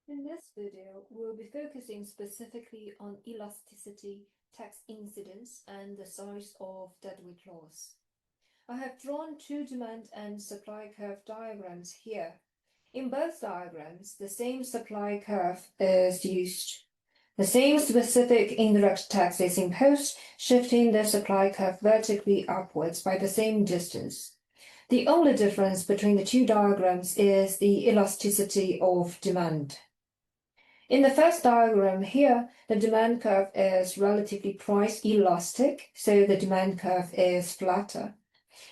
In this video, we'll be focusing specifically on elasticity, tax incidence, and the size of deadweight loss. I have drawn two demand and supply curve diagrams here. In both diagrams, the same supply curve is used. The same specific indirect tax is imposed, shifting the supply curve vertically upwards by the same distance. The only difference between the two diagrams is the elasticity of demand. In the first diagram here, the demand curve is relatively price elastic, so the demand curve is flatter.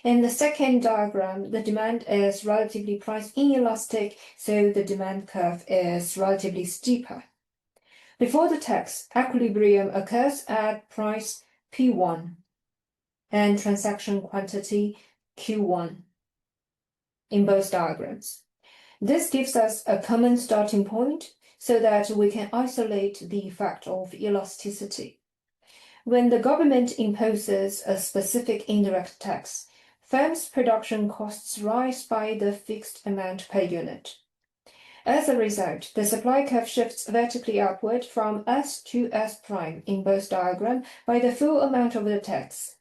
In the second diagram, the demand is relatively price inelastic, so the demand curve is relatively steeper. Before the tax, equilibrium occurs at price P1 and transaction quantity Q1 in both diagrams. This gives us a common starting point so that we can isolate the effect of elasticity. When the government imposes a specific indirect tax, firms' production costs rise by the fixed amount per unit. As a result, the supply curve shifts vertically upward from S to S prime in both diagrams by the full amount of the tax.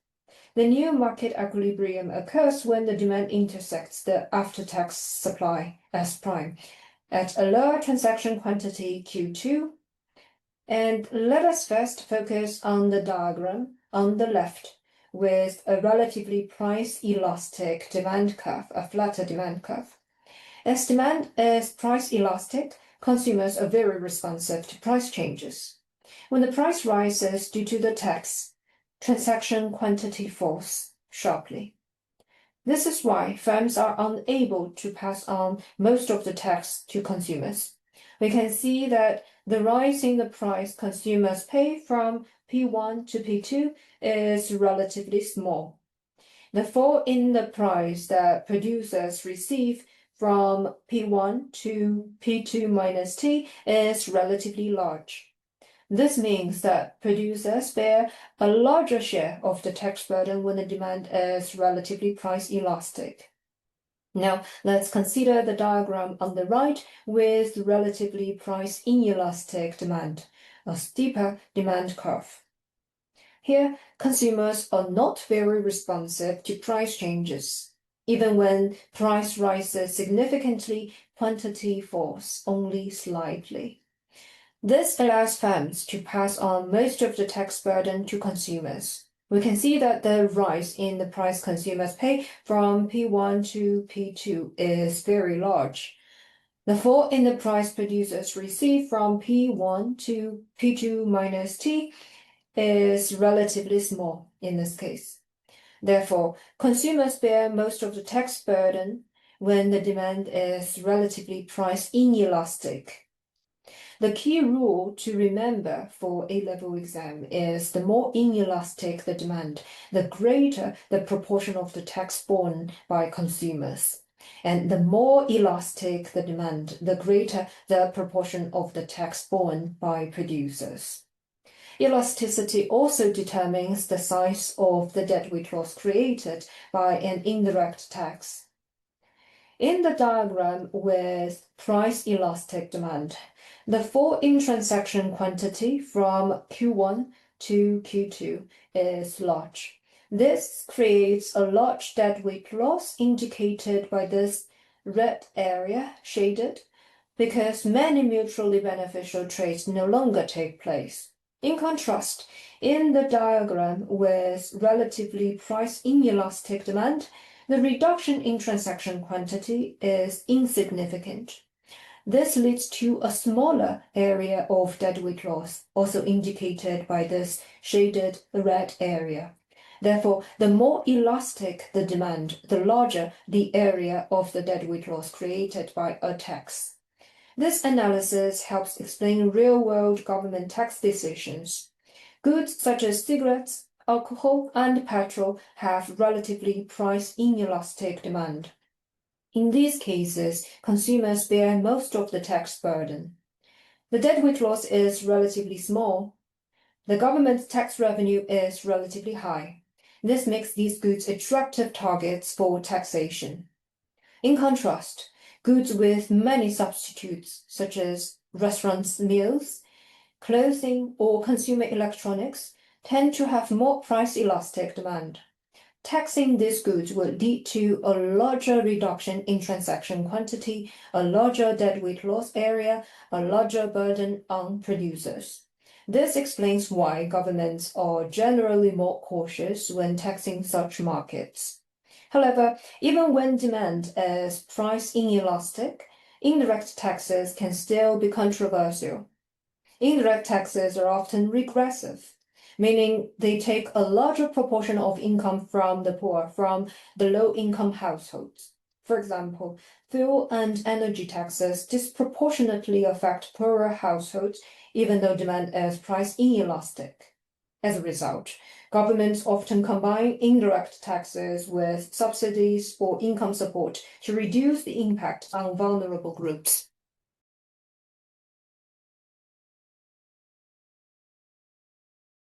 The new market equilibrium occurs when the demand intersects the after-tax supply S prime at a lower transaction quantity Q2. And let us first focus on the diagram on the left with a relatively price elastic demand curve, a flatter demand curve. As demand is price elastic, consumers are very responsive to price changes. When the price rises due to the tax, transaction quantity falls sharply. This is why firms are unable to pass on most of the tax to consumers. We can see that the rise in the price consumers pay from P1 to P2 is relatively small. The fall in the price that producers receive from P1 to P2 minus T is relatively large. This means that producers bear a larger share of the tax burden when the demand is relatively price elastic. Now, let's consider the diagram on the right with relatively price inelastic demand, a steeper demand curve. Here, consumers are not very responsive to price changes. Even when price rises significantly, quantity falls only slightly. This allows firms to pass on most of the tax burden to consumers. We can see that the rise in the price consumers pay from P1 to P2 is very large. The fall in the price producers receive from P1 to P2 minus T is relatively small in this case. Therefore, consumers bear most of the tax burden when the demand is relatively price inelastic. The key rule to remember for A-level exam is the more inelastic the demand, the greater the proportion of the tax borne by consumers. And the more elastic the demand, the greater the proportion of the tax borne by producers. Elasticity also determines the size of the deadweight loss created by an indirect tax. In the diagram with price elastic demand, the fall in transaction quantity from Q1 to Q2 is large. This creates a large deadweight loss indicated by this red area shaded because many mutually beneficial trades no longer take place. In contrast, in the diagram with relatively price inelastic demand, the reduction in transaction quantity is insignificant. This leads to a smaller area of deadweight loss, also indicated by this shaded red area. Therefore, the more elastic the demand, the larger the area of the deadweight loss created by a tax. This analysis helps explain real-world government tax decisions. Goods such as cigarettes, alcohol, and petrol have relatively price inelastic demand. In these cases, consumers bear most of the tax burden. The deadweight loss is relatively small. The government's tax revenue is relatively high. This makes these goods attractive targets for taxation. In contrast, Goods with many substitutes, such as restaurants' meals, clothing, or consumer electronics, tend to have more price-elastic demand. Taxing these goods will lead to a larger reduction in transaction quantity, a larger deadweight loss area, a larger burden on producers. This explains why governments are generally more cautious when taxing such markets. However, even when demand is price inelastic, indirect taxes can still be controversial. Indirect taxes are often regressive, meaning they take a larger proportion of income from the poor, from the low-income households. For example, fuel and energy taxes disproportionately affect poorer households, even though demand is price inelastic. As a result, governments often combine indirect taxes with subsidies or income support to reduce the impact on vulnerable groups.